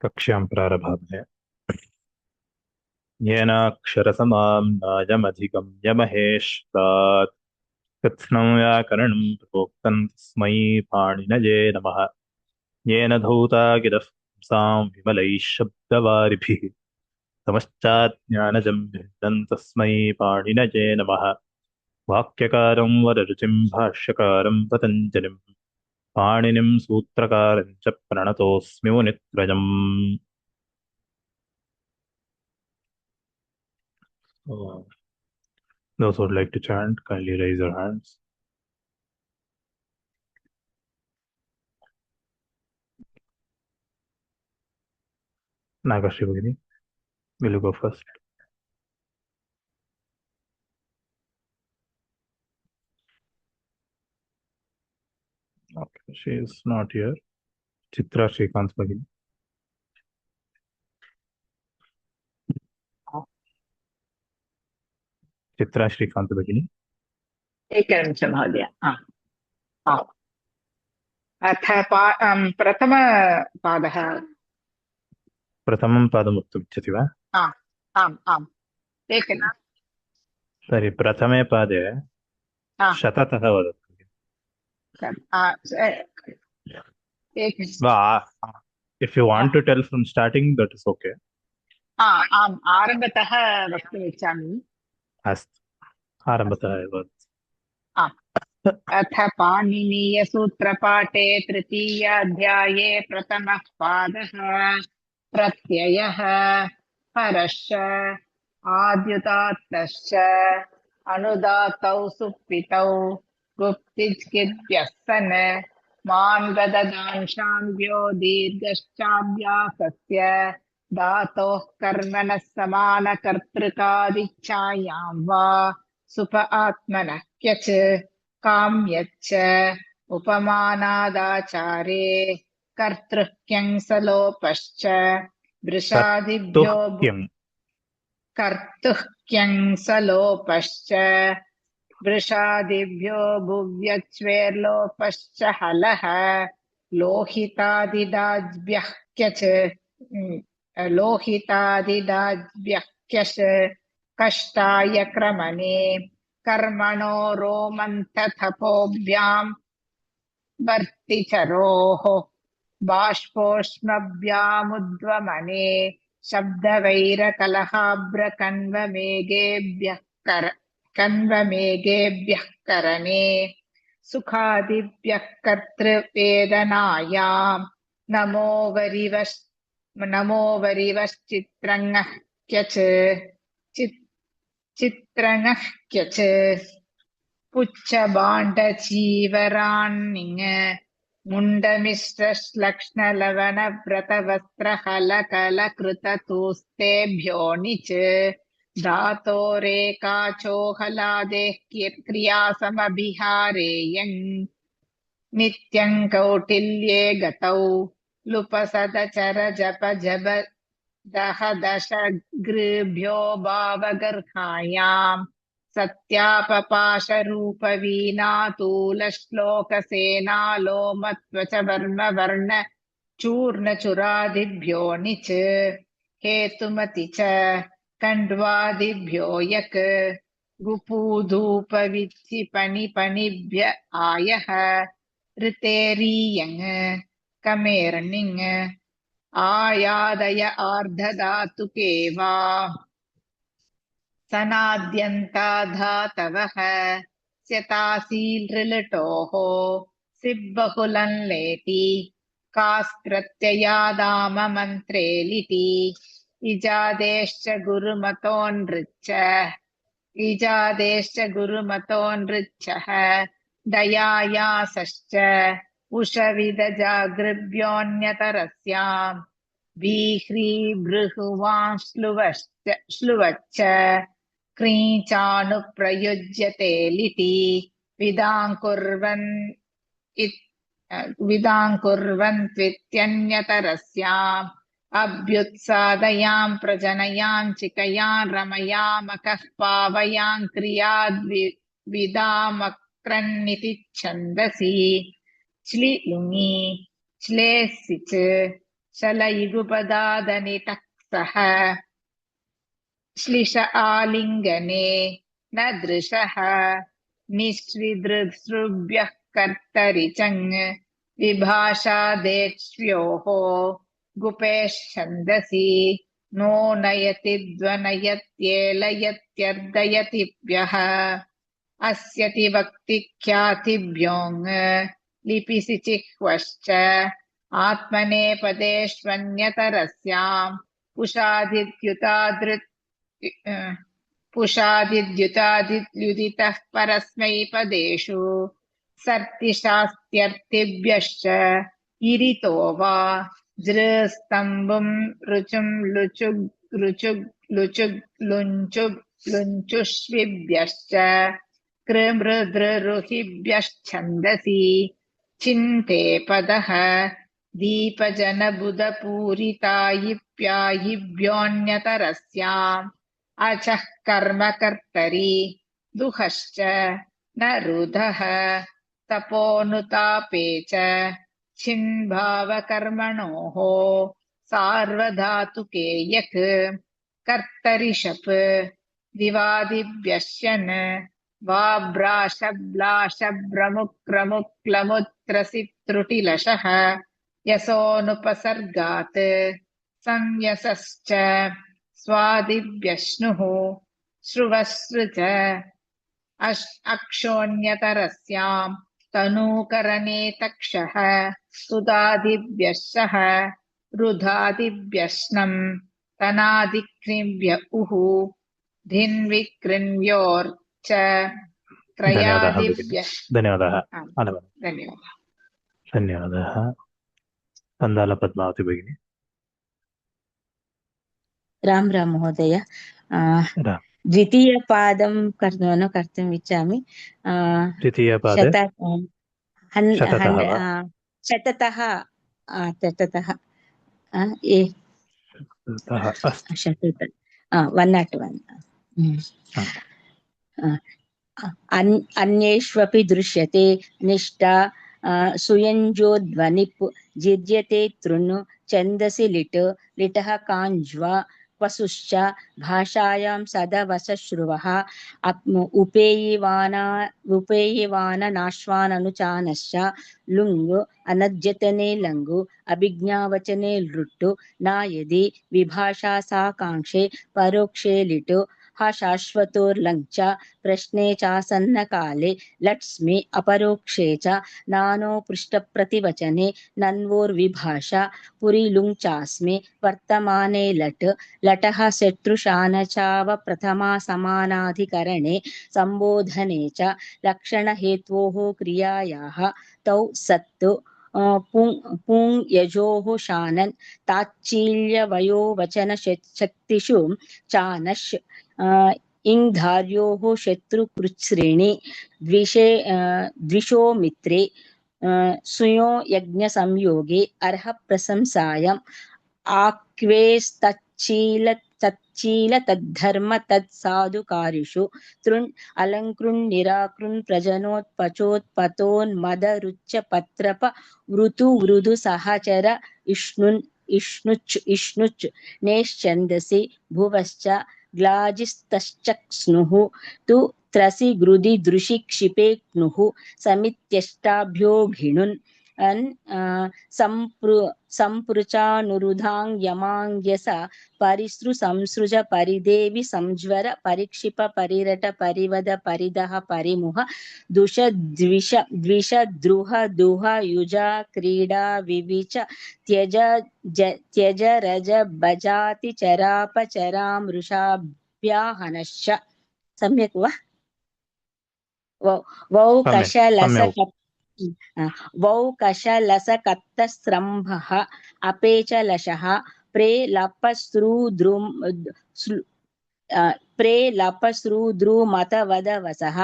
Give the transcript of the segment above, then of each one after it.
कक्ष्यां प्रारभामहे। येनाक्षरसमां नायमधिगम्य महेश्वरात् कृत्स्नं व्याकरणं प्रोक्तं तस्मै पाणिनये नमः। येन धौता गिरः पुंसां विमलैः शब्दवारिभिः समश्चाज्ञानजं भिन्नं तस्मै पाणिनये नमः। वाक्यकारं वररुचिं भाष्यकारं पतञ्जलिं पाणिनिं सूत्रकारं च प्रणतोऽस्मि मुनित्रयम्। Those who would like to chant, kindly raise your hands. Nagashri Bhagini, will you go first? Okay, she is not here. Chitra Shrikant Bhagini. Chitra Shrikant Bhagini. एकनिमिषं महोदय। अथ प्रथमपादः। प्रथमं पादं वक्तुमिच्छति वा? आम् आम् तर्हि प्रथमे पादे शततः वदतु। If you want to tell from starting, that is okay. आम् आरम्भतः वक्तुमिच्छामि। अस्तु, आरम्भतः एव वदतु। अथ पाणिनीयसूत्रपाठे तृतीयाध्याये प्रथमः पादः प्रत्ययः परश्च आद्युदात्तश्च अनुदात्तौ सुप्पितौ गुप्तिज्ञिभ्यः सन् मान्वददांशाभ्यो दीर्घश्चाभ्यासस्य धातोः कर्मणः समानकर्तृकादिच्छायां वा सुप आत्मनः क्यच काम्यच्च उपमानादाचारे कर्तृः क्यं सलोपश्च वृषादिभ्यो कर्तुः क्यं सलोपश्च वृषादिभ्यो भुव्यच्वेर्लोपश्च हलः लोहितादिदाज्भ्यः क्यच लोहितादिदाज्भ्यः क्यश कष्टाय क्रमणे कर्मणो रोमन्थथपोभ्यां वर्तिचरोः बाष्पोष्मभ्यामुद्वमने शब्दवैरकलहाभ्रकण्वमेघेभ्यः करणे सुखादिभ्यः कर्तृवेदनायां नमो वरिवश्चित्रङः क्यच चित्रङः क्यच पुच्छभाण्डचीवराण्णिङ मुण्डमिश्रश्लक्ष्णलवनव्रतवस्त्रहलकलकृततूस्तेभ्यो णिच धातोरेकाचोहलादेः क्रियासमभिहारेयं नित्यं कौटिल्ये गतौ लुपसदचर जप जप दह दशगृभ्यो भावगर्हायाम् सत्यापपाशरूपवीणातूलश्लोकसेनालोमत्वच वर्म चूर्णचुरादिभ्यो णिच हेतुमति च कण्ड्वादिभ्यो यक् गुपूधूपविच्चिपणिपणिभ्य आयः ऋतेरीयङ् कमेर्णिङ् आयादय आर्धधातुके वा सनाद्यन्ता धातवः स्यतासीलृलटोः सिब्बहुलं लेति कास्प्रत्ययादाममन्त्रे लिटि इजादेश्च गुरुमतोऽनृच्छः दयायासश्च उषविदजागृभ्योऽन्यतरस्याम् श्लुवच्च क्रीचानुप्रयुज्यते लिटि विदाङ्कुर्वन्त्वित्यन्यतरस्याम् अभ्युत्सादयां प्रजनयां चिकयां रमयामकः पावयां क्रियाद्विदामक्रन्निति छन्दसि च्लि लुङि च्लेसिच शलैगुपदादनिटक्सः श्लिष आलिङ्गने न दृशः निःसृदृसृभ्यः कर्तरि चङ् विभाषादेक्ष्योः गुपेश्छन्दसि नो नयति ध्वनयत्येलयत्यर्दयतिभ्यः अस्यति वक्ति ख्यातिभ्योऽङ् लिपिसि चिह्वश्च आत्मनेपदेष्वन्यतरस्याम् पुषादिद्युतादिद्युदितः परस्मैपदेषु सर्तिशास्त्यर्थिभ्यश्च इरितो वा जृस्तम्बुम् ऋचुम् लुचुग् ऋचुग् लुचुग् लुञ्चुब् लुञ्चुष्विभ्यश्च कृमृदृरुहिभ्यश्छन्दसि चिन्ते पदः दीपजनबुधपूरितायिप्यायिभ्योऽन्यतरस्याम् अचः कर्मकर्तरि दुःखश्च न रुधः तपोनुतापे च छिन्भावकर्मणोः सार्वधातुके यक् कर्तरि शप् दिवादिभ्यश्यन् वाब्राशब्लाशभ्रमुक्रमुक्लमुत्रसित्रुटिलशः यशोऽनुपसर्गात् संयसश्च स्वादिभ्यश्नुः श्रुवसृज अक्षोऽन्यतरस्याम् तनूकरणे तक्षः सुदादिभ्यः रुधादिभ्यश्नम् तनादिक्रिभ्य उः धिन्विकृन्योर्च धन्यवादः भगिनि क्रयादिभ्यः धन्यवादः धन्यवादः धन्यवादः चन्दाल पद्मावती भगिनी राम राम महोदय राम द्वितीयपादं कर्तुम् इच्छामि द्वितीयपादे शततः वा शततः अस्तु 101 अन्येष्वपि दृश्यते निष्ठा सुयञ्जोध्वनिप् जिर्यते तृणु छन्दसि लिटः काञ्ज्वा वसुश्च भाषायां सदवसश्रुवः उपेयिवाननाश्वाननुचानश्च लुङ् अनद्यतने लङ्गु अभिज्ञावचने लृट्टु नायदि विभाषा साकाङ्क्षे परोक्षे लिटु शाश्वतोर्लङ् च प्रश्ने चासन्नकाले लट्स्मि अपरोक्षे च नानो पृष्ठप्रतिवचने नन्वोर्विभाषा पुरीलुङ् चास्मि वर्तमाने लटः शत्रुशानचाव प्रथमा समानाधिकरणे संबोधने च लक्षणहेत्वोः क्रियायाः तौ सत्तु पुङ् यजोः शानन् ताच्चील्यवयोवचन शक्तिषु चानश् इङ्धार्योः शत्रुकृच्छ्रेणि द्विषो मित्रे सुयो यज्ञसंयोगे अर्ह प्रशंसायाम् आक्वेस्तच्चील तद्धर्म तत्साधुकारिषु तृण् अलङ्कृन् निराकृन् प्रजनोत्पचोत्पतोन्मदरुच्च पत्रप वृतु सहचर इष्णुच् नेश्चन्दसि भुवश्च ग्लाजिस्तश्चक्स्नुः तु त्रसि गृदि दृशि क्षिपेक्नुः समित्यष्टाभ्यो घिणुन् सम्पृचानुरुधां यमाङ्ग्यस परिसृ संसृज परिदेवि संज्वर परिक्षिप परिरट परिवद परिदः परिमुह दुष द्विष द्रुह दुह युजा क्रीडा विविच त्यज रज भजाति चरापचरामृषाभ्याहनश्च सम्यक् वा वौकशलसकत्तस्रम्भः अपेचलशः प्रेलपस्रुद्रुमतवदवसः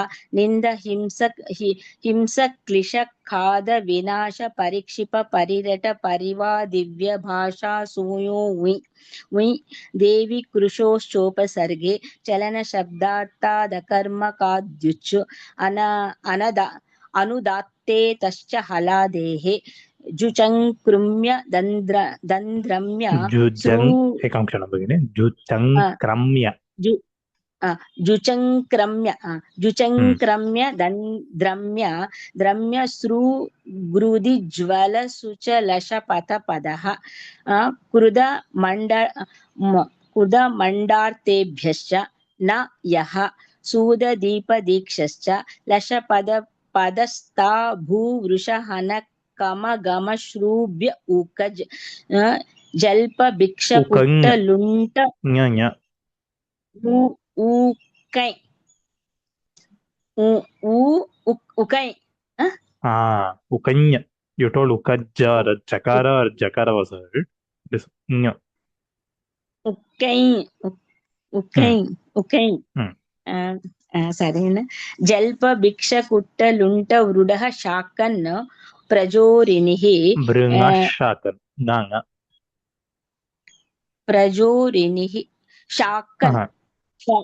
हिंसक्लिशखाद विनाश परिक्षिप परिरट परिवादिव्य भाषा सूयो उइ देवी कृशोश्चोपसर्गे चलन शब्दार्थादकर्मकाद्युच् अनुदात्ते तश्च हलादेः जुचङ्कृम्य दन्द्रम्य जुजङ् एकं क्षणं भगिनि जुचङ्क्रम्य जु जुचङ्क्रम्य द्रम्य श्रुगृदिज्वलसुचलशपथपदः कुदमण्डार्तेभ्यश्च न यः सूददीपदीक्षश्च लशपदस्ता भूवृषहनकमगमश्रूभ्य ऊकज जल्पभिक्षकुट्टलुण्ट ञ ऊकै उकै ukanya. You told ukajjar. Chakara or jakara was heard. This ñ. उकै సరేనా జల్ప భిక్ష కుట్ట లుంట వృడః శాకన్ ప్రజోరినిః Bringashakan. Nanga. ప్రజోరినిః శాకన్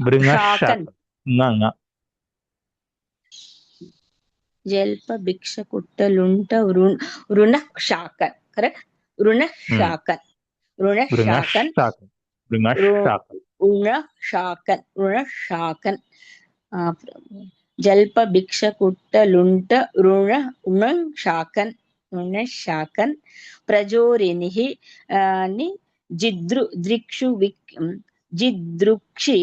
Bringashakan. Nanga. జల్ప భిక్ష కుట్ట లుంట వృణః శాకన్ కరెక్ట్ వృణః శాకన్ Bringashakan. ಋಣಶಾಕನ್ ಜಲ್ಪ ಭಿಕ್ಷ ಕುಟ್ಟ ಲುಂಟ ಋಣಶಾಕನ್ ಪ್ರಜೋರಿನಿಃ ಜಿದೃಕ್ಷಿ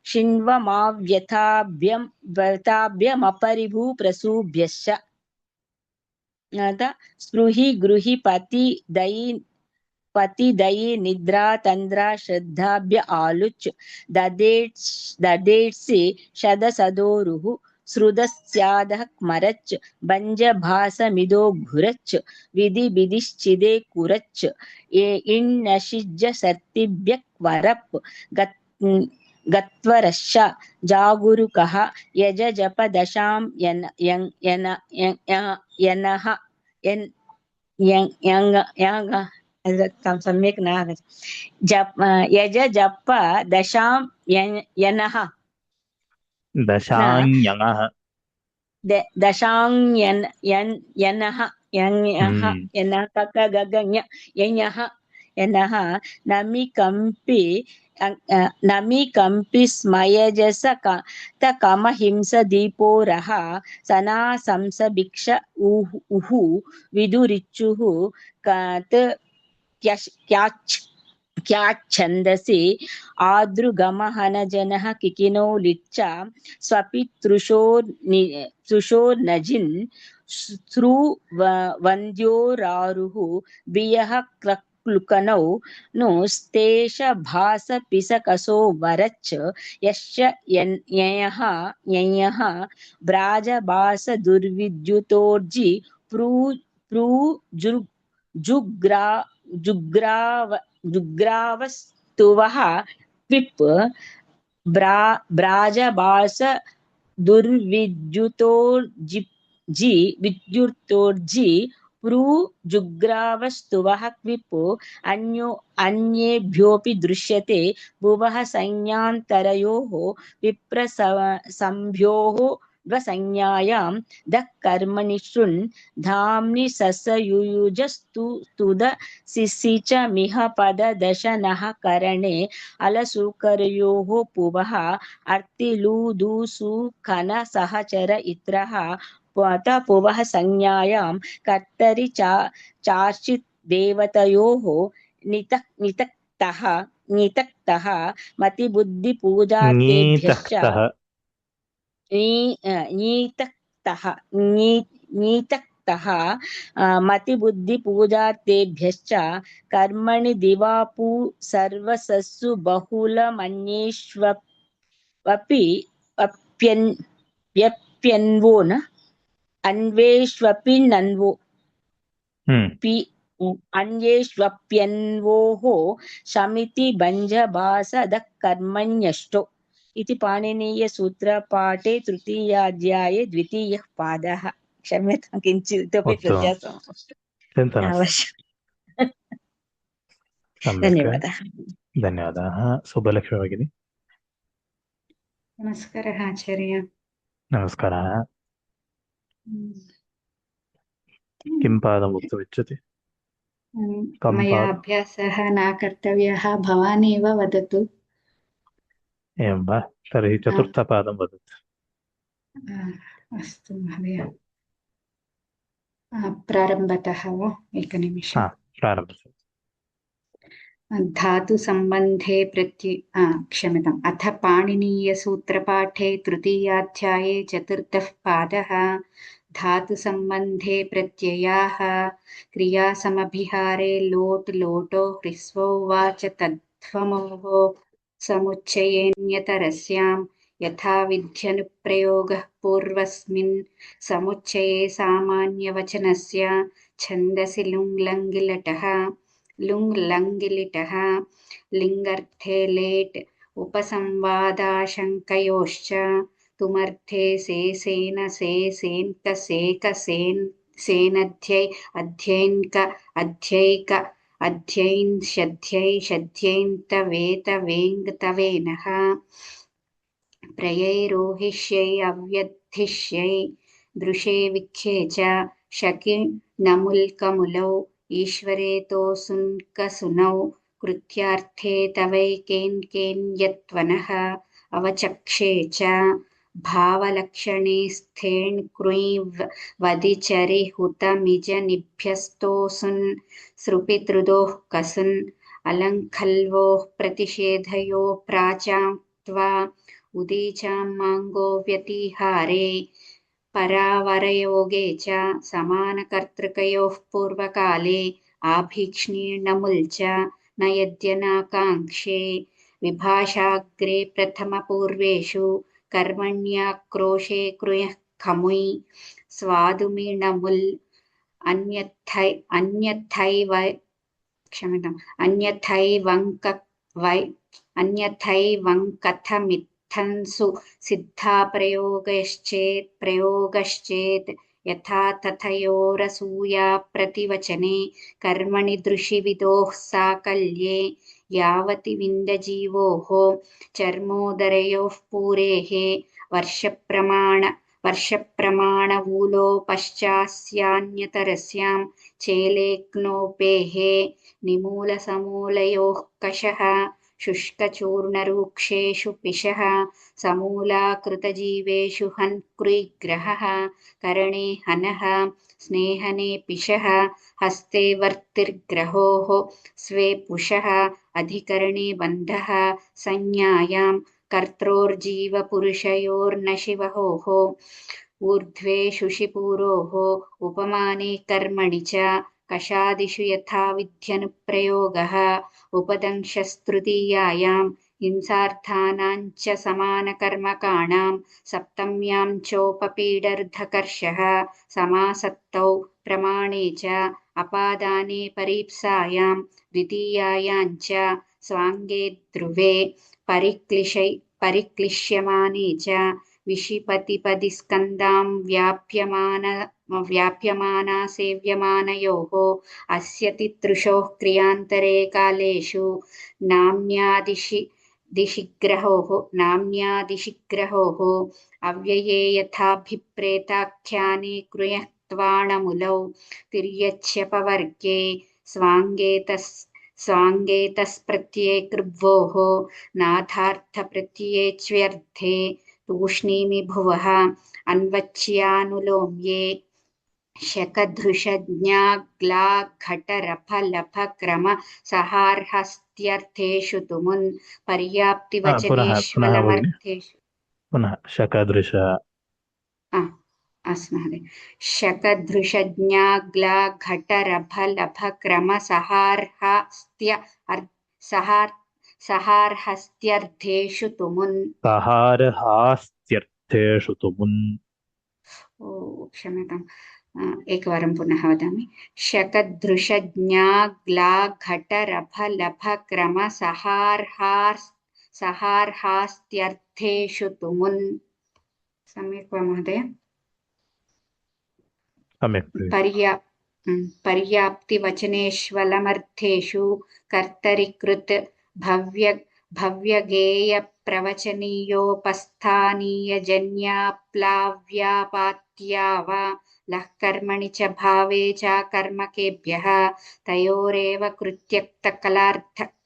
ಕ್ಷಿಣ್ವಮಾವ್ಯಥಾಭ್ಯಮಪರಿಭೂ ಪ್ರಸೂಭ್ಯಶ್ಚ ಸ್ಪೃಹಿ ಗೃಹಿ पतिदयी निद्रा तंद्रा श्रद्धाभ्य आलुच ददेट्सि शदसदोरुः श्रुतस्यादः स्मरच् भञ्जभासमिदो घुरच् विधिबिधिश्चिदे कुरच् इण्णशिज्ज सर्तिभ्यः वरप् गत्वरश्च जागुरुकः यज जप दशां यनः सम्यक् न यज जप दशां यनः दशाञ्यनः नमि कंपि स्मयजस कमहिंस दीपोरः सना संस भिक्ष उः विदुरिचुः क्याच्छन्दसि आदृगमहनजनः किकिनो लिच्चा स्वपितृशो नजिन् श्रुवन्द्योरारुः बियः क्लुकनौ नु स्तेष भास पिसकसो वरच्च यश्च ययः ब्राजभास दुर्विद्युतोर्जि जुग्रावस्तुवः क्विप् ब्राजभास दुर्विद्युतोर्जि जुग्रावस्तुवः क्विप् अन्येभ्योऽपि दृश्यते भुवः संज्ञान्तरयोः विप्रसंभ्योः संज्ञायां दः कर्मणि शृण् धाम्नि ससयुयुजस्तुद सिसि च मिह पद दशनः करणे अलसूकरयोः पुवः अर्तिलूदूसु खन सहचर इत्रः पुवः संज्ञायां कर्तरि चार्चित् देवतयोः नितक्तः मतिबुद्धिपूजार्थेभ्यश्च नीतक्तः मतिबुद्धिपूजार्थेभ्यश्च कर्मणि दिवापू सर्वसस्सु बहुलमन्येष्वपि व्यप्यन्वो न अन्वेष्वपिन्नन्वो अन्येष्वप्यन्वोः शमिति भञ्जभासदः कर्मण्यष्टो इति पाणिनीयसूत्रपाठे तृतीयाध्याये द्वितीयः पादः क्षम्यतां किञ्चित् इतोपि व्यत्यासः धन्यवादाः सुब्बलक्ष्मी भगिनी नमस्कारः आचार्य नमस्कारः किं पादं वक्तुमिच्छति? कं मया पादम्? अभ्यासः न कर्तव्यः, भवान् एव वदतु। एवं वा? तर्हि चतुर्थपादं वदतु। अस्तु महोदय, प्रारम्भतः वा? एकनिमिषम्। प्रारम्भः। धातुसम्बन्धे क्षम्यताम्। अथ पाणिनीयसूत्रपाठे तृतीयाध्याये चतुर्थः पादः। धातुसम्बन्धे प्रत्ययाः। क्रियासमभिहारे लोट् लोटो ह्रस्वौ वा च तद्ध्वमोः समुच्चयेऽन्यतरस्यां यथा विध्यनुप्रयोगः पूर्वस्मिन् समुच्चये सामान्यवचनस्य छन्दसि लुङ्लङ्गिलटः लुङ्लङ्गिलिटः लिङ्गर्थे लेट् उपसंवादाशङ्कयोश्च तुमर्थे सेसेन सेसेन्तसेकसेन् सेनध्यै अध्यैन्क अध्यैक अध्यैंशध्यै शध्यैन्तवेतवेङ्गतवेनः प्रयैरोहिष्यै अव्यद्धिष्यै दृशे विख्ये च शकि नमुल्कमुलौ ईश्वरेतोऽसुन्कसुनौ कृत्यार्थे तवैकेन्केन्यत्वनः अवचक्षे च भावलक्षणे स्थेन् कृञ् वदिचरिहुतमिजनिभ्यस्तोऽसुन् सृपितृदोः कसुन् अलङ्खल्वोः प्रतिषेधयो प्राचाक्त्वा उदीचां माङ्गो व्यतिहारे परावरयोगे च समानकर्तृकयोः पूर्वकाले आभीक्ष्णीर्णमुल् च न यद्यनाकाङ्क्षे विभाषाग्रे प्रथमपूर्वेषु कर्मण्याक्रोशे कृयः खमुय् स्वादुमिणमुल् अन्यथैवङ्कथमित्थंसु सिद्धाप्रयोगश्चेत् यथा तथयोरसूया प्रतिवचने कर्मणि दृशिविदोः साकल्ये यावति विन्दजीवोः चर्मोदरयोः पूरेः वर्षप्रमाणवूलोपश्चास्यान्यतरस्यां चेलेक्नोपेः निमूलसमूलयोः कषः शुष्कचूर्णरूक्षेषु पिशः समूलाकृतजीवेषु हन्कृग्रहः करणे हनः स्नेहने पिशः हस्ते वर्तिर्ग्रहोः स्वे पुषः अधिकरणे बन्धः संज्ञायां कर्त्रोर्जीवपुरुषयोर्नशिवहोः ऊर्ध्वे शुशिपूरोः उपमाने कर्मणि च कषादिषु यथा विध्यनुप्रयोगः उपदंशस्तृतीयायां हिंसार्थानां च समानकर्मकाणां सप्तम्यां चोपपीडर्धकर्षः समासक्तौ प्रमाणे च अपादाने परीप्सायां द्वितीयायां च स्वाङ्गे ध्रुवे परिक्लिश्यमाने च विशिपतिपदि स्कन्दां व्याप्यमाना सेव्यमानयोः अस्य तितृषोः क्रियान्तरे कालेषु नाम्न्यादिशिग्रहोः अव्यये यथाभिप्रेताख्याने कृयत्वाणमुलौ तिर्यच्यपवर्गे स्वाङ्गेतस्प्रत्यये कृभ्वोः नाथार्थप्रत्यये तूष्णीमि भुवः अन्वच्यानुलोम्ये शकधृषज्ञाग्लाघटरफलफक्रम सहार्हस्त्यर्थेषु तुमुन् पर्याप्तिवचनेष्वलमर्थेषु पुनः शकदृश अस्तु महोदय शकधृषज्ञाग्लाघटरफलफक्रम सहार्हस्त्यर्थेषु तुमुन् सहारहास्त्यर्थेषु तुमुन् क्षम्यताम् एकवारं पुनः वदामि शकदृशज्ञाग्लाघटरफलफक्रम सहार्हास्त्यर्थेषु तुमुन् सम्यक् वा महोदय सम्यक् पर्याप्तिवचनेष्वलमर्थेषु कर्तरिकृत् भव्यगेय प्रवचनीयोपस्थानीयजन्याप्लाव्यापात्या वा लः कर्मणि च भावे च कर्मकेभ्यः तयोरेव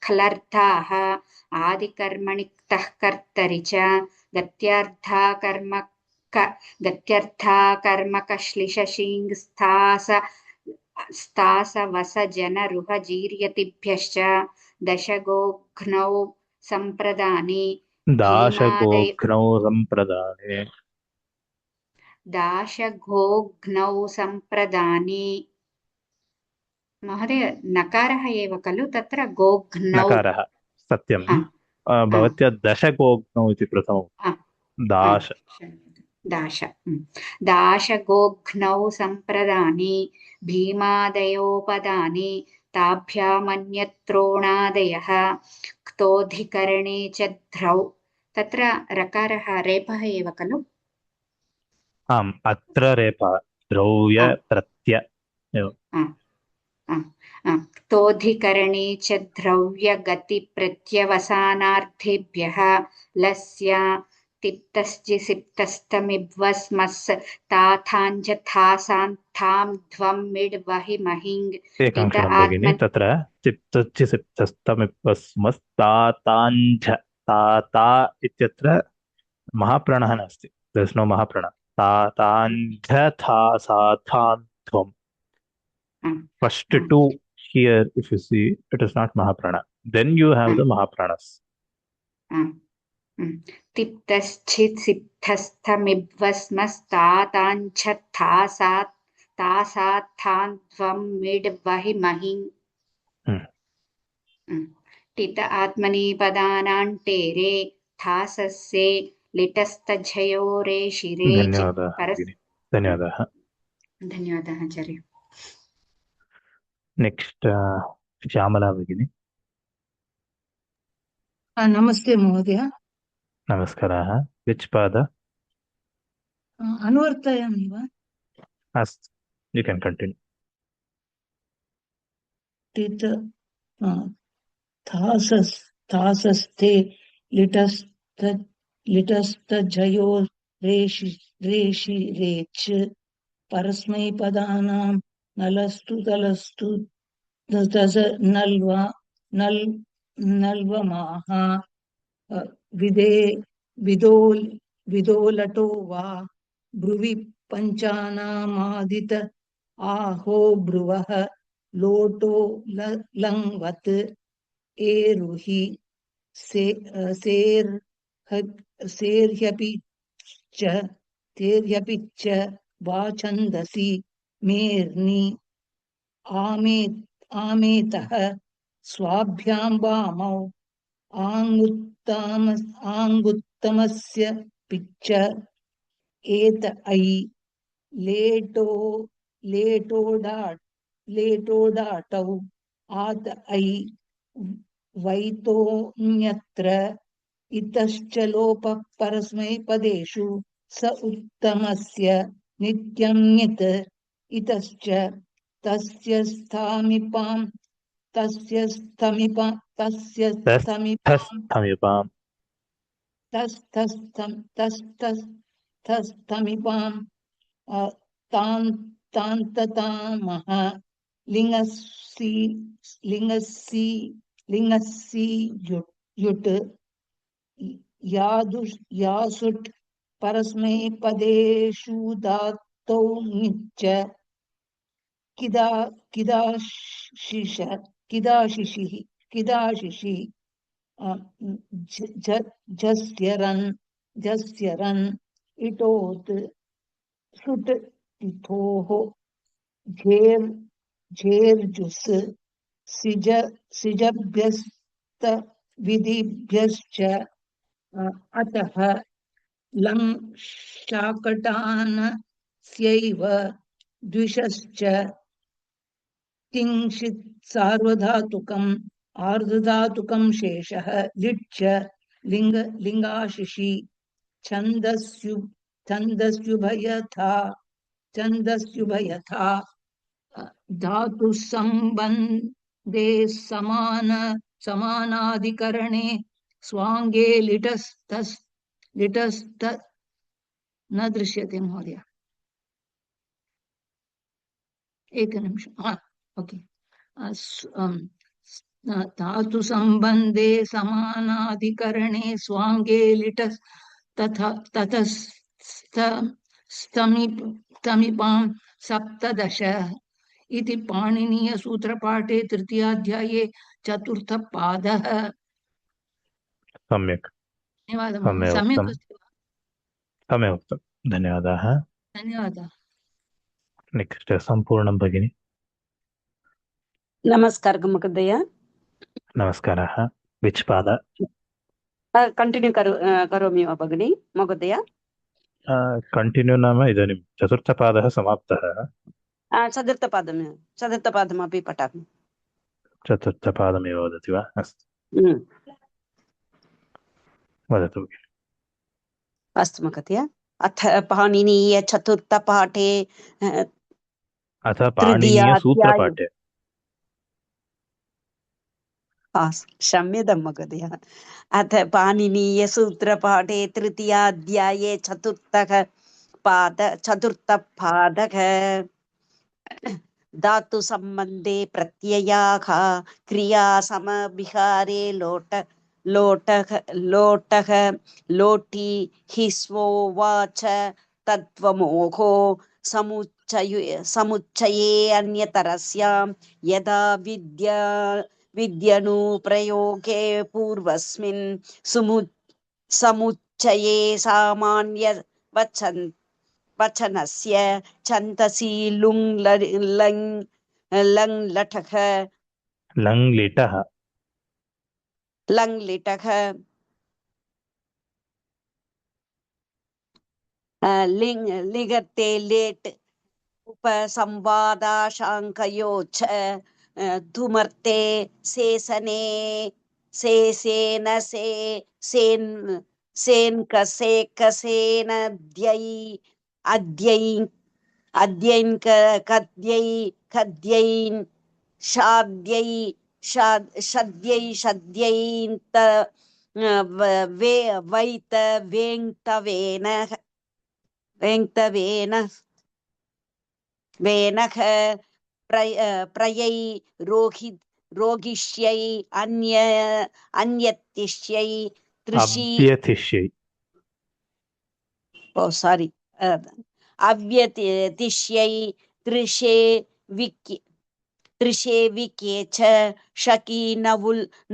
खलर्थाः आदिकर्मणि क्तः कर्तरि च गत्यर्था कर्मकश्लिषशिंस्तासवसजनरुहजीर्यतिभ्यश्च दशगोघ्नौ सम्प्रदाने दाशगोघ्नौ सम्प्रदाने महोदय नकारः एव खलु तत्र गोघ्नौ नकारः सत्यं आ, भवत्या दशगोघ्नौ इति प्रथमं दाश दाशगोघ्नौ सम्प्रदाने भीमादयोपदाने ताभ्यामन्यत्रोणादयः क्तोऽधिकरणे च ध्रौ तत्र रकारः रेपः एव खलु आम् अत्र रेफः द्रव्य प्रत्य क्तोऽधिकरणे च द्रव्यगतिप्रत्यवसानार्थेभ्यः लस्य तिप्तश्चिसिप्तस्तमिभ्वस्मस् ताथाञ्जथासान्थां मिड् वहि महिङ् एकं क्षणं भगिनि तत्र चित्तचिसिप्तस्तमिपस्मस्ताताञ्झ ताता इत्यत्र महाप्राणः नास्ति there's no महाप्राण ताताञ्झथासाथान्ध्वम् first two here if you see it is not mahaprana then you have the mahapranas तिप्तश्चित्सिप्तस्थमिभ्वस्मस्ताताञ्छथासाथान्ध्वं मिड् वहि महिङ् टित आत्मनेपदानान्टेरे थासस्ये लिटस्तझयोरे शिरे धन्यवादः भगिनि धन्यवादः धन्यवादः आचार्य नेक्स्ट श्यामला भगिनि नमस्ते महोदय नमस्कारः which पाद अनुवर्तयामि वा अस्तु you can continue टित थासस्ते लिटस्तजयो रेषि रेच परस्मैपदानां नलस्तु तलस्तु तस नल्वमाः विदोलटो वा ब्रुवि पञ्चानामादित आहो ब्रुवः लोटो लङ्वत् एरुहि सेर्ह्यपि च वाचन्दसि मेर्नि आमेतः स्वाभ्यां वामौ आङ्गुत्तमस्य पिच्च एत ऐ लेटोडाटौ आत ऐ वैतोऽन्यत्र इतश्च लोपः परस्मैपदेषु स उत्तमस्य नित्यं ञित् इतश्च तस्य स्थमिपाम् तान्ततामः लिङ्गसी युट् यासुट् परस्मैपदेषु धातौ ङिच्च किदाशिषि जस्यरन् इटोत् सुट् इथोः झेर्जुस् सिजभ्यस्त विधिभ्यश्च अतः लङ् शाकटानस्यैव द्विषश्च किंचित् सार्वधातुकम् आर्धधातुकं शेषः लिट् लिङ्गाशिषि छन्दस्युभयथा धातुसम्बन्धे समानाधिकरणे स्वाङ्गे लिटस्त न दृश्यते महोदय। एकनिमिषम्। ओके। धातु सम्बन्धे समानाधिकरणे स्वाङ्गे लिटस् ततस्तमिपां सप्तदश इति पाणिनीयसूत्रपाठे तृतीयाध्याये चतुर्थपादः। सम्यक् धन्यवादः। सम्यक् सम्यक् उक्तं अस्ति वा? सम्यक् उक्तं धन्यवादाः। धन्यवादः। नेक्स्ट् सम्पूर्णं भगिनि। नमस्कारः महोदय। नमस्कारः। विच् पाद? कंटिन्यू करोमि वा भगिनि महोदय? कण्टिन्यू नाम इदानीं चतुर्थपादः समाप्तः। चतुर्थपादमपि पठामि। चतुर्थपादमेव वदति वा? अस्तु वदतु। अस्तु महोदय। अथ पाणिनीय चतुर्थपाठे अथ पाणिनीयसूत्रपाठे। क्षम्यतां महोदय। अथ पाणिनीयसूत्रपाठे तृतीयाध्याये चतुर्थपादः धातु सम्बन्धे प्रत्ययाः क्रिया समविहारे लोटः लोटि हिस्वोवाच तत्त्वमोहो समुच्चये अन्यतरस्यां यदा विद्यनुप्रयोगे पूर्वस्मिन् समुच्चये सामान्य वचनस्य छन्दसि लुङ् लिटः लिगते लेट् उपसंवादाशाङ्कयो च धूमर्ते सेसने सेसेन सेन्कसेकसेन अद्यैन् कद्यैन् शद्यैन्त वैत वेनः प्रयै रोगिष्यै अन्यतिष्यै अव्यतिष्यै तृषे विके च शकी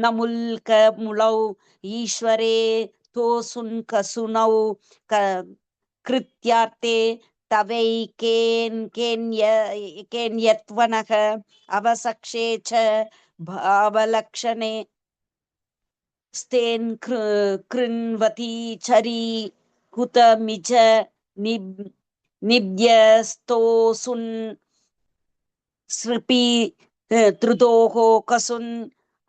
नमुल्कमुलौ ईश्वरे तोसुन्कसुनौ कृत्यार्थे तवैकेन्यत्वनः अवसक्षे च भावलक्षणे स्तेन् कृण्वती चरी कुतमिज निब्यस्तोसुन् सृपि त्रुदोः कसुन्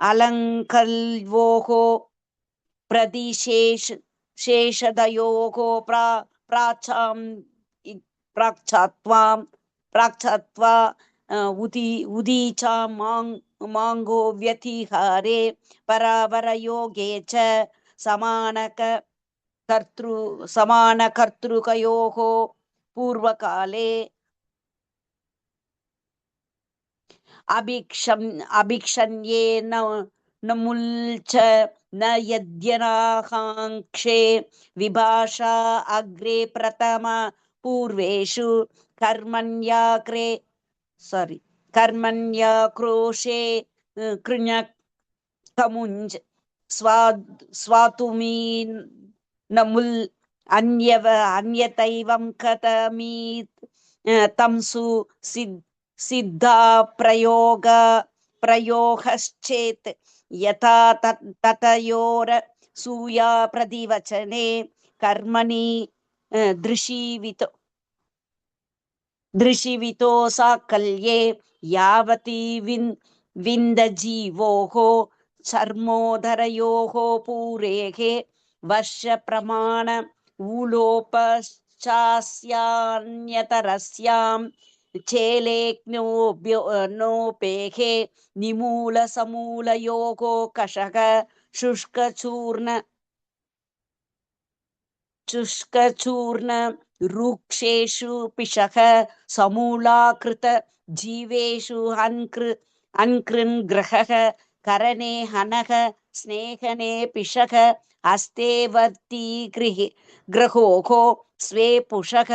अलङ्कल्वोः प्रदिशेषदयोः प्राक्छत्वा उदीचा माङ्गो व्यतिहारे परावरयोगे च समानकर्तृकयोः पूर्वकाले अभिक्षण्ये नमुल्च न यद्यनाकाङ्क्षे विभाषा अग्रे प्रथम पूर्वेषु कर्मण्याक्रोशे कृण्यकमुञ्ज स्वातुमी नमुल् अन्यतैवं कथमीत् तंसु सिद्धा प्रयोगश्चेत् यथा ततयोर सूया प्रतिवचने कर्मणि दृशिवितो साकल्ये यावती विन्दजीवोः चर्मोदरयोः पूरेः वर्षप्रमाण ऊलोपश्चास्यान्यतरस्यां चेलेक्नोपेः निमूलसमूलयोः कषः शुष्कचूर्ण रूक्षेषु पिशः समूलाकृत जीवेषु अन्कृन् ग्रहः करणे हनः स्नेहने पिशः हस्ते वर्ती ग्रहोः स्वे पुषः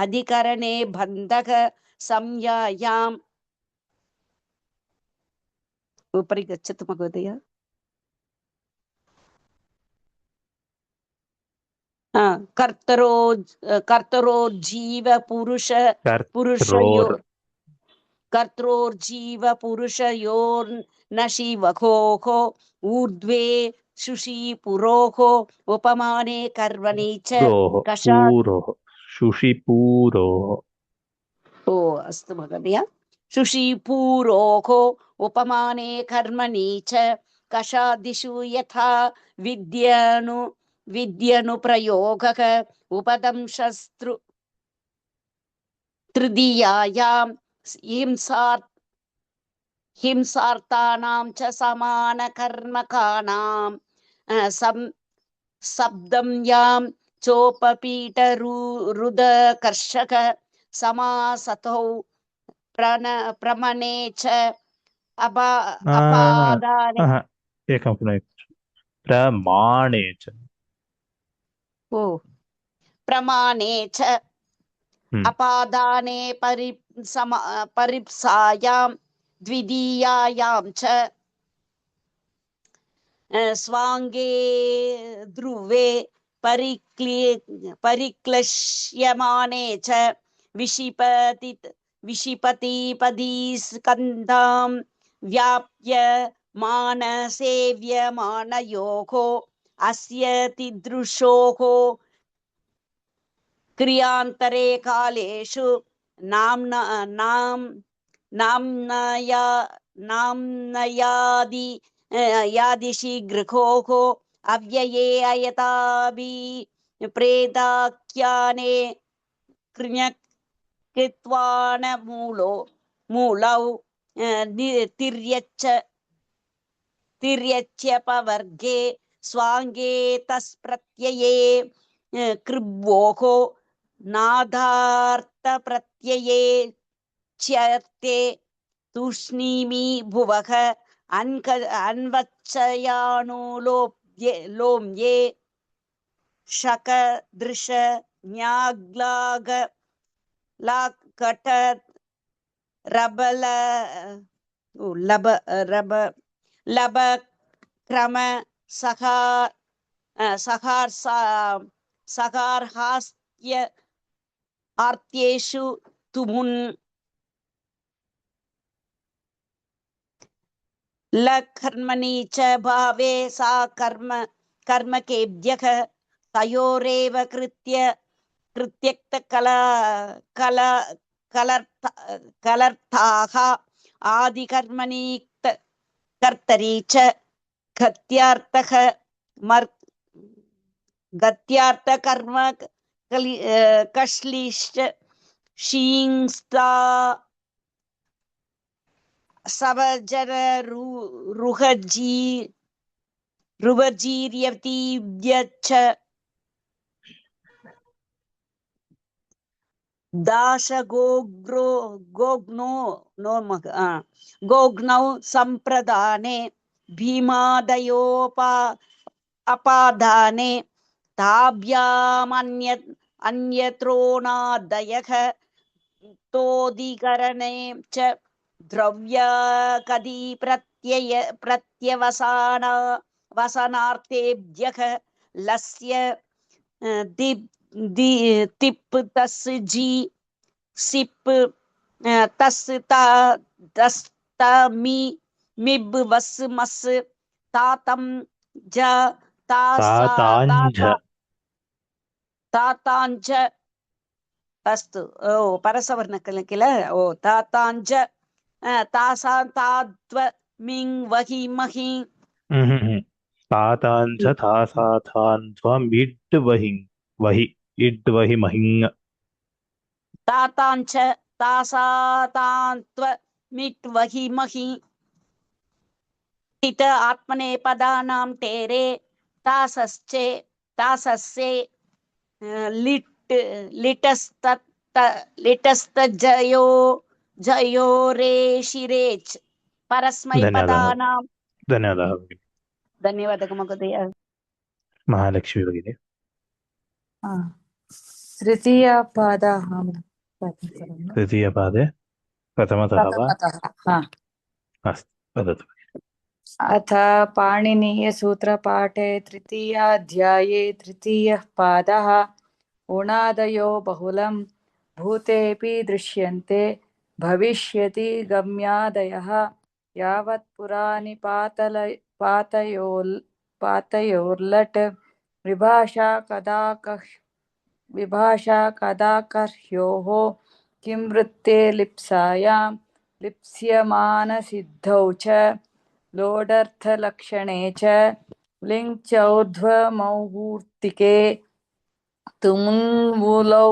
अधिकरणे बन्धः संयायाम् उपरि गच्छतु महोदय। कर्तरोर्जीव पुरुषयोर्न शिवकोः ऊर्ध्वे शुशिपुरोः उपमाने कर्मणि च शुशिपूरोः। ओ अस्तु महोदय। शुशिपूरोः उपमाने कर्मणि च कषादिषु यथा विद्यनुप्रयोगः उपदंशस्तु तृतीयायां हिंसार्तानां च समानकर्मकानां शब्दं यां चोपपीठरुदकर्षक समासतौ प्रमणे च अपादाने एकं प्रमाणे च प्रमाणे च अपादाने परिप्सायां द्वितीयायां च स्वाङ्गे ध्रुवे परिक्लिश्यमाने च विशिपतिपदी स्कन्धां व्याप्य मानसेव्यमानयोः अस्य तिदृशोः क्रियान्तरे कालेषु यादिशि गृहोः अव्यये अयताभि प्रेदाख्याने कृत्वान मूलौ तिर्यच्यपवर्गे स्वाङ्गे तस्प्रत्यये कृभ्वोः नादार्थप्रत्यये च्यर्थे तूष्णीमि भुवः अन्वच्चयानुलोम्ये शकदृश न्याग्लाग लाकट लभ क्रम सहार्हास्त्य आर्त्येषु तुमुन् लकर्मणि च भावे सा कर्मकेभ्यः तयोरेव कलर्थाः आदिकर्मणि कर्तरि च गत्यार्थकर्म कश्लिश्च शींस्ता सवजर रुहजीर्यतीभ्यच्च दाश गोग्नौ संप्रदाने भीमादयोपादाने ताभ्यामन्यत्रोणादयः तोदिकरणे च द्रव्याकदि वसनार्थेभ्यः लस्य तिप् तस् जी सिप् तस् तस्तमि मिब् वस् मस् तातं ज ताताञ्च अस्तु ओ परसवर्ण किल ओ ताताञ्च तासां तात्व मिं वहि महि ताताञ्च तासाथान्त्वम् इड् वहि इड् वहि महिङ् ताताञ्च तासातान्त्व मिट् वहि महि हित आत्मनेपदानां टेरे तासस्चे तासस्ये लिटस्तजयो जयो रेशिरेच परस्मैपदानां ಧನ್ಯವಾದ ಭಗಿನಿ. ಧನ್ಯವಾದಗಳು ಮहोदय. ಮಹಾಲಕ್ಷ್ಮಿ ಭಗಿನಿ. तृतीयपादः तृतीयपादे प्रथमतः वा? अस्तु वदतु. अथ पाणिनीयसूत्रपाठे तृतीयाध्याये तृतीयः पादः उणादयो बहुलं भूतेऽपि दृश्यन्ते भविष्यति गम्यादयः यावत् पुराणि पातयोर्लट् विभाषा कदाकर्ह्योः किं वृत्ते लिप्सायां लिप्स्यमानसिद्धौ च लोडर्थलक्षणे च लिङ्चौर्ध्वमौहूर्तिके तुमुन्मूलौ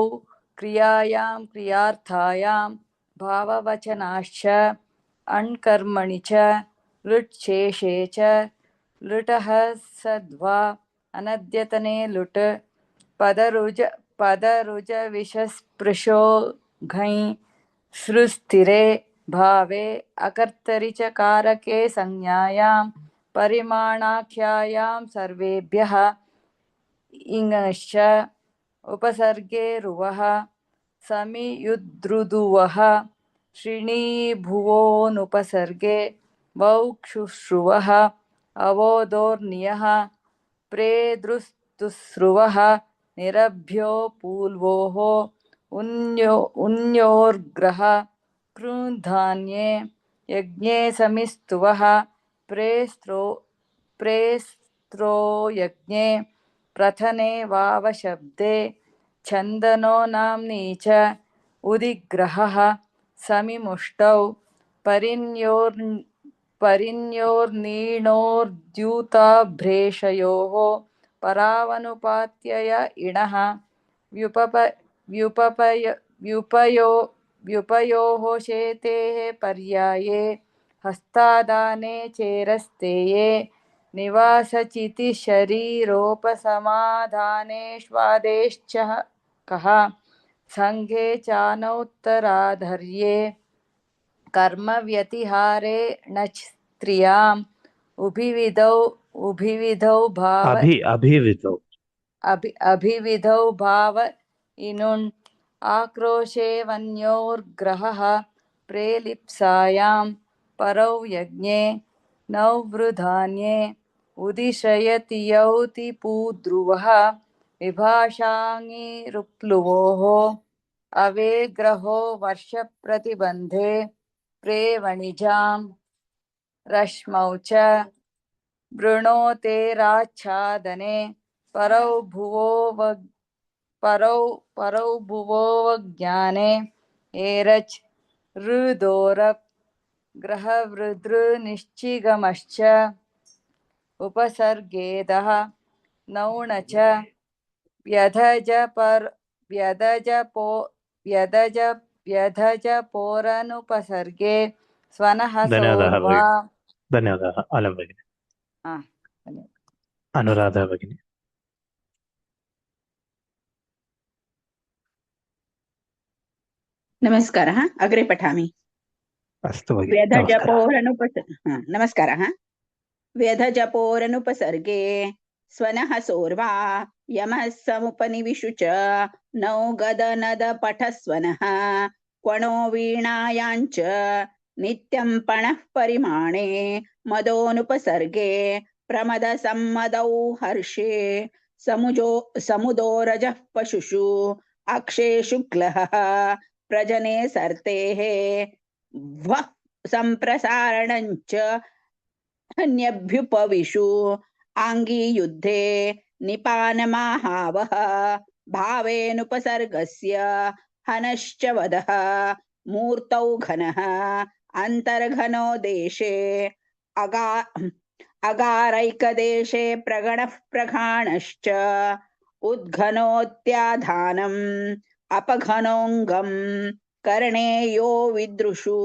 क्रियायां क्रियार्थायां भाववचनाश्च अण्कर्मणि च लुट्शेषे च लुटः सद्वा अनद्यतने लुट् पदरुजविषस्पृशो घञ् सृस्थिरे भावे अकर्तरि च कारके संज्ञायां परिमाणाख्यायां सर्वेभ्यः इङश्च उपसर्गे रुवः समियुद्धृदुवः श्रीणीभुवोनुपसर्गे वौक्षुश्रुवः अवोदोर्नियः प्रेदृस्तुस्रुवः निरभ्यो पूल्वोः उन्योर्ग्रह कृधान्ये यज्ञे समिस्तुवः प्रेस्त्रो यज्ञे प्रथने वावशब्दे छन्दनो नाम्नी च उदिग्रहः समिमुष्टौ परिन्योर्नीणोर्द्यूताभ्रेषयोः परावनुपात्यय इणः व्युपयोः शेतेः पर्याये हस्तादाने चेरस्तेये निवासचितिशरीरोपसमाधानेष्वादेश्च कः संघे चानौत्तराधर्ये कर्मव्यतिहारे न स्त्रियाम् अभिविधौ भाव इनुन् आक्रोशे वन्योर्ग्रहः प्रेलिप्सायां परौ यज्ञे नववृधान्ये उदिश्रयति यौतिपूद्रुवः विभाषाङिरुप्लुवोः अवेग्रहो वर्षप्रतिबन्धे प्रेवणिजां रश्मौ च वृणोतेराच्छादने परौ भुवोऽवज्ञाने एरच् हृदोरप् ग्रहवृदृनिश्चिगमश्च उपसर्गेदः नौण च व्यधज पोरनुपसर्गे स्वनः सौर्वा. ಧನ್ಯವಾದ ಆಲಂ ಭಗಿನಿ. ಅನುರಾಧ ಭಗಿನಿ. नमस्कारः. अग्रे पठामि. अस्तु भगिनि. नमस्कारः. व्यधजपोरनुपसर्गे स्वनः सोर्वा यमः समुपनिविशु च नौ गदनदपठस्वनः क्वणो वीणायाञ्च नित्यं पणः परिमाणे मदोनुपसर्गे प्रमदसम्मदौ हर्षे समुदोरजः पशुषु अक्षे शुक्लः प्रजने सर्तेः वः सम्प्रसारणञ्च अन्यभ्युपविशु आङ्गी युद्धे निपानमाहावः भावेनुपसर्गस्य हनश्च वदः मूर्तौ घनः अन्तर्घनो देशे अगारैकदेशे प्रगणः प्रघाणश्च उद्घनोत्याधानम् अपघनोऽङ्गम् कर्णे यो विदृशु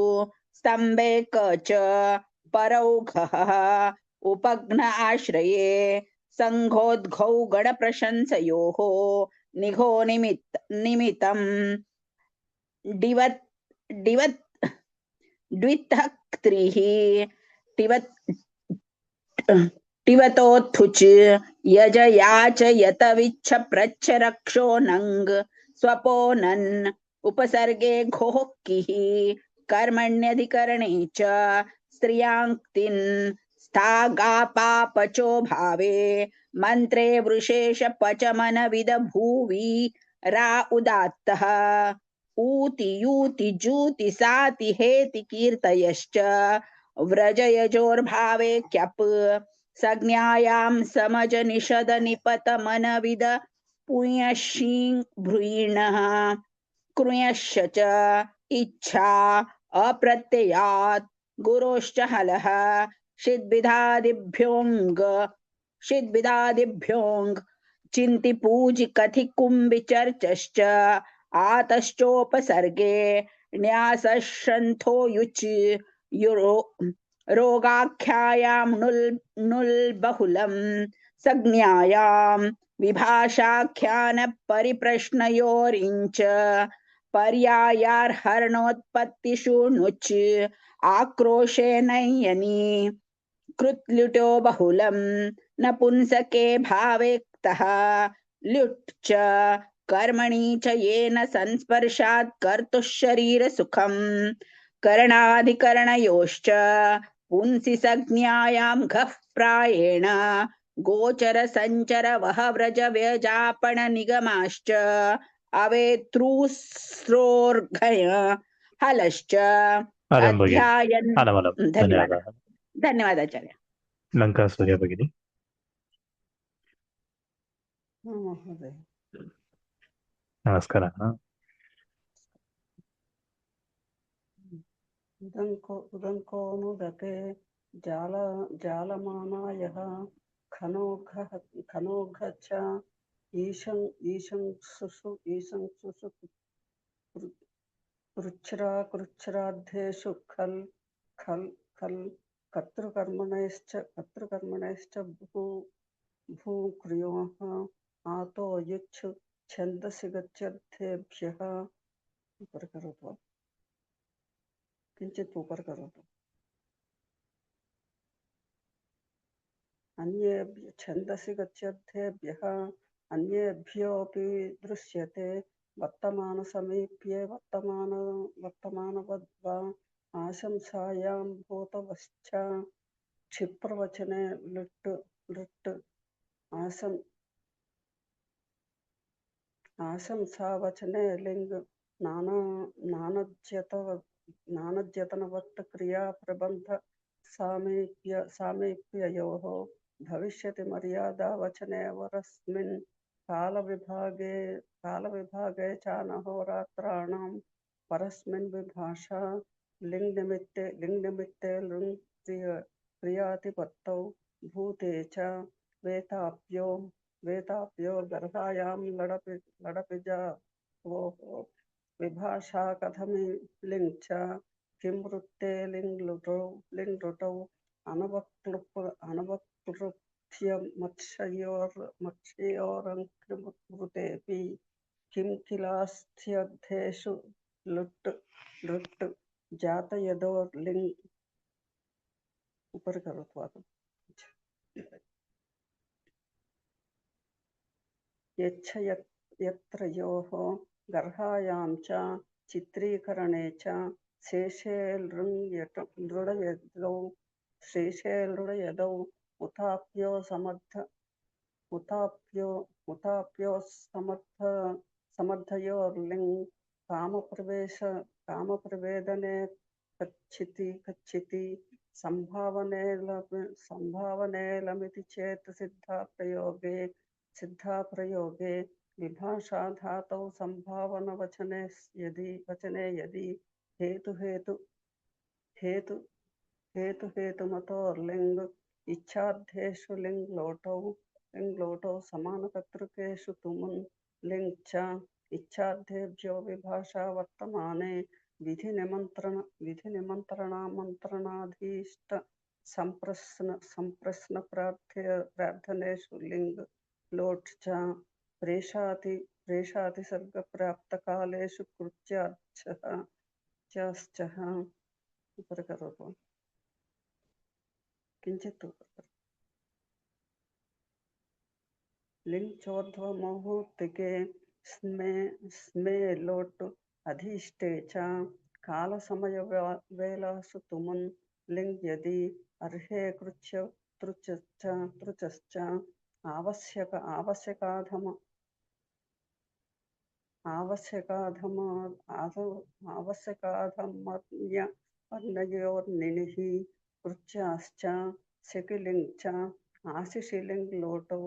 स्तम्भे क च परौघः उपघ्न आश्रये संघोद्घौ गणप्रशंसयोः निघो निमित्तं डिवत् डिवत् द्वित्थक्त्रिः टिवतोत्थुच यजयाच यतविच्छ प्रच्छ रक्षो नङ् स्वपोनन् उपसर्गे घोः किः कर्मण्यधिकरणे च स्त्रियाङ्क्तिन् स्थागापापचो भावे मन्त्रे वृषेश पचमनविद भूवि रा उदात्तः ऊति यूति जूति साति हेति कीर्तयश्च व्रजयजोर्भावे क्यप् संज्ञायां समज निषद निपत मनविद पुण्यशीं भ्रूयिणः कृण्यश्च च इच्छा अप्रत्ययात् गुरोश्च हलः षिद्विधादिभ्योऽङ् चिन्ति पूजि कथि कुम्भि चर्चश्च आतश्चोपसर्गे न्यासश्रन्थो युच् रोगाख्यायां नुल् बहुलं संज्ञायां विभाषाख्यान परिप्रश्नयोरिञ्च पर्यायार्हरणोत्पत्तिषु नुच् आक्रोशे नय्यनि कृत्ल्युटो बहुलं नपुंसके भावेक्तः ल्युट् च कर्मणि च येन संस्पर्शात् कर्तुः शरीरसुखं करणाधिकरणयोश्च पुंसि संज्ञायां घः प्रायेण गोचर संचर वह व्रज व्यजापन निगमाश्च अवेत्रूस्रोर्घय हलश्च अध्यायन् धन्यवादः धन्यवादः आचार्य लङ्कासूर्य भगिनी नमस्कारः उदङ्कोऽनुदते जालमानायः खनोघ च ईशंसुषु कृच्छ्राद्धेषु खल् कर्तृकर्मणश्च भूक्रियोः आतो युच्छ छन्दसि गच्छद्धेभ्यः उपरकरोतु किञ्चित् उपरकरोतु अन्येभ्य छन्दसि गच्छद्धेभ्यः अन्येभ्योऽपि दृश्यते वर्तमानसमीप्ये वर्तमानवद्वा आशंसायां भूतवश्च क्षिप्रवचने लुट् आशंसावचने लिङ् नानद्यतनवत् क्रियाप्रबन्ध सामीप्ययोः भविष्यति मर्यादावचने वरस्मिन् कालविभागे चानहोरात्राणां परस्मिन् विभाषा लिङ्निमित्ते लृङ् क्रियातिपत्तौ भूते च वेताप्यो गर्भायां लडपिजावोः विभाषा कथमि लिङ् च किं वृत्ते लिङ् लुटौ अनवक्लृप्त्य मत्स्योरङ्कृवृतेऽपि किं किलास्थ्यर्थेषु लुट् जातयदोर्लिङ् उपरि करोतु यत्र योः गर्हायां च चित्रीकरणे च शेषे लृढयदौ उताप्यो समर्थयोर्लिङ् कामप्रवेदने कच्छिति संभावनेलमिति चेत् सिद्धाप्रयोगे विभाषा धातौ संभावनवचने यदि हेतुमतोर्लिङ् इच्छार्थेषु लिङ् लोटौ समानकर्तृकेषु तुमुन् लिङ् च इच्छार्थेभ्यो विभाषा वर्तमाने विधिनिमन्त्रणामन्त्रणाधीष्ट संप्रश्न प्रार्थनेषु लिङ् लोट् च प्रेषाति सर्गप्राप्तकालेषु कृत्यार्थः चाश्चः ऊपर करो किंचित ऊपर लिंग चोर्ध्वमुहूर्तिके स्मे लोट् अधिष्ठे च कालसमयवेलासु तुमुन् लिंग यदि अर्हे कृच्य तृचश्च आवश्यकाधमर्ण्ययोर्निनिः कृच्याश्च शकिलिङ् च आशिशिलिङ् लोटौ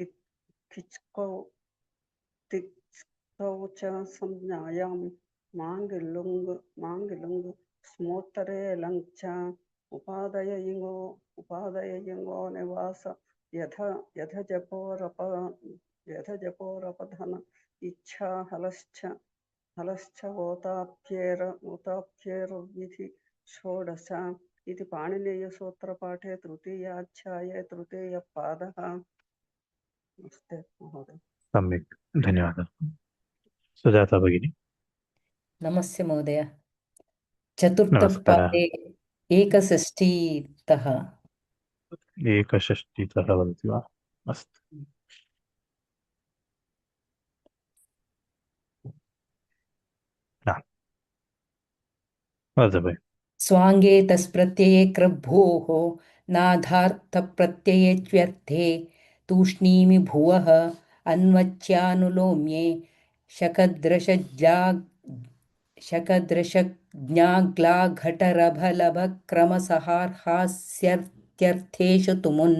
किच्कौ तिक्तौ च संज्ञायां माङ्गिलुङ् स्मोत्तरे लङ् च उपादययिङो निवास यथ जपोरपधन इच्छा हलश्च ओताप्येर्विधि षोडश इति पाणिनीयसूत्रपाठे तृतीयाध्याये तृतीयपादः। नमस्ते महोदय। सम्यक्, धन्यवादः। सुजाता भगिनी। नमस्ते महोदय। नमस्कारः। चतुर्थपादे एकषष्टितः वदति वा? अस्तु। वदतु भगिनि। स्वाङ्गे तस्प्रत्यये कृभ्वोः नाधार्थप्रत्यये च्व्यर्थे तूष्णीमि भुवः अन्वच्यानुलोम्ये शकद्रशज्ञाग्लाघटरभलभक्रमसहार्हास्यर्थेषु तुमुन्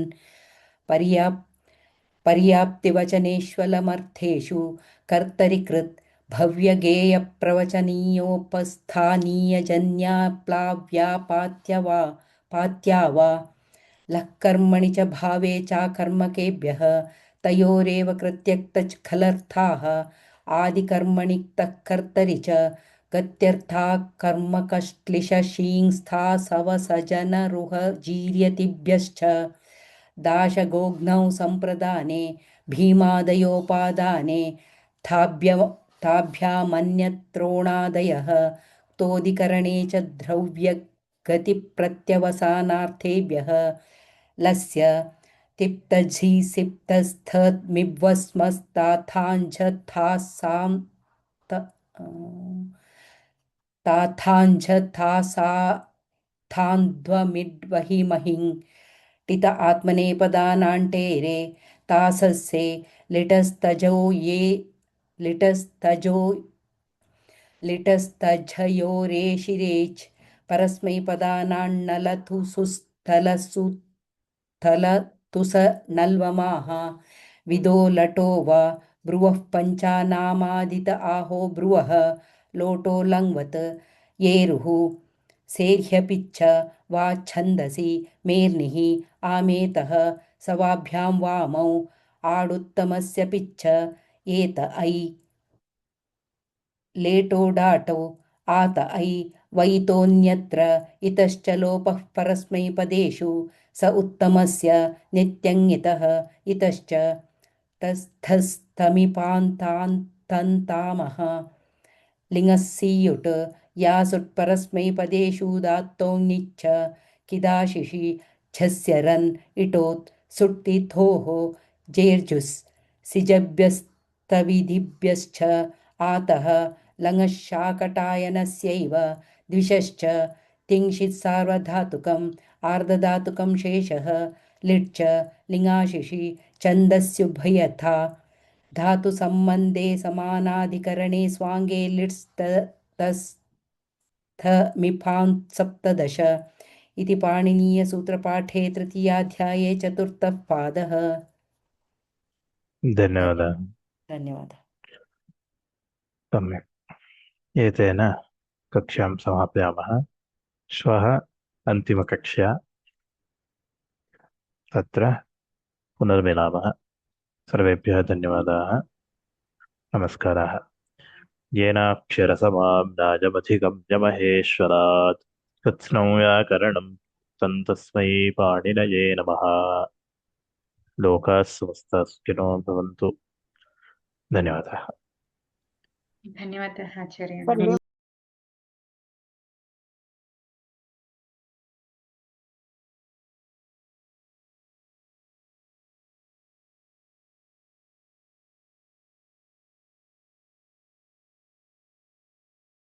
पर्याप्तिवचनेष्वलमर्थेषु कर्तरिकृत् भव्यगेयप्रवचनीयोपस्थानीयजन्याप्लाव्यापात्या वा लः कर्मणि च भावे चाकर्मकेभ्यः तयोरेव कृत्यक्तखलर्थाः आदिकर्मणि क्तः कर्तरि च गत्यर्थाः कर्मकश्लिशींस्था सवसजनरुहजीर्यतिभ्यश्च दाशगोघ्नौ सम्प्रदाने भीमादयोपादाने ताभ्यामन्यत्रोणादयः तोदिकरणे च द्रव्यगतिप्रत्यवसानार्थेभ्यः लस्य तिप्तझि टित आत्मनेपदानान्टेरे तासस्ये लिटस्तजयोरेशिरेच् परस्मैपदानान्नलतु सुस्थलसुस्थलतुस नल्वमाः विदो लटो वा ब्रुवः पञ्चानामादित आहो ब्रुवः लोटो लङ्वत् येरुः सेर्ह्यपिच्छ वा छन्दसि मेर्निः आमेतः सवाभ्यां वामौ आडुत्तमस्य पिच्छ एत ऐ लेटो डाटो आत ऐ वैतोऽन्यत्र इतश्च लोपः परस्मैपदेषु स उत्तमस्य नित्यङ्गितः इतश्च तस्थस्तमिपान्तान्तन्तामः लिङ्गस्सीयुट् यासुट् परस्मैपदेषु दात्तोऽङ्निच्छ किदाशिषि झस्यरन् इटोत् सुट्टिथोः जेर्जुस् सिजभ्यस्तविधिभ्यश्च आतः लङशाकटायनस्यैव द्विषश्च तिंशित् सार्वधातुकम् आर्धधातुकं शेषः लिट् च लिङाशिषि छन्दस्युभयथा धातुसम्बन्धे समानाधिकरणे स्वाङ्गे लिट्स्तस्थमिफान् सप्तदश इति पाणिनीयसूत्रपाठे तृतीयाध्याये चतुर्थः पादः। धन्यवादः। धन्यवादः। सम्यक्। एतेन कक्षां समापयामः। श्वः अन्तिमकक्षा, तत्र पुनर्मिलामः। सर्वेभ्यः धन्यवादाः। नमस्काराः। येनाक्षरसमाम्नाजमधिगम्य महेश्वरात् कृत्स्नं व्याकरणं प्रोक्तं तस्मै पाणिनये नमः। लोकाः समस्ताः सुखिनो भवन्तु। धन्यवादाः। धन्यवादः आचार्य।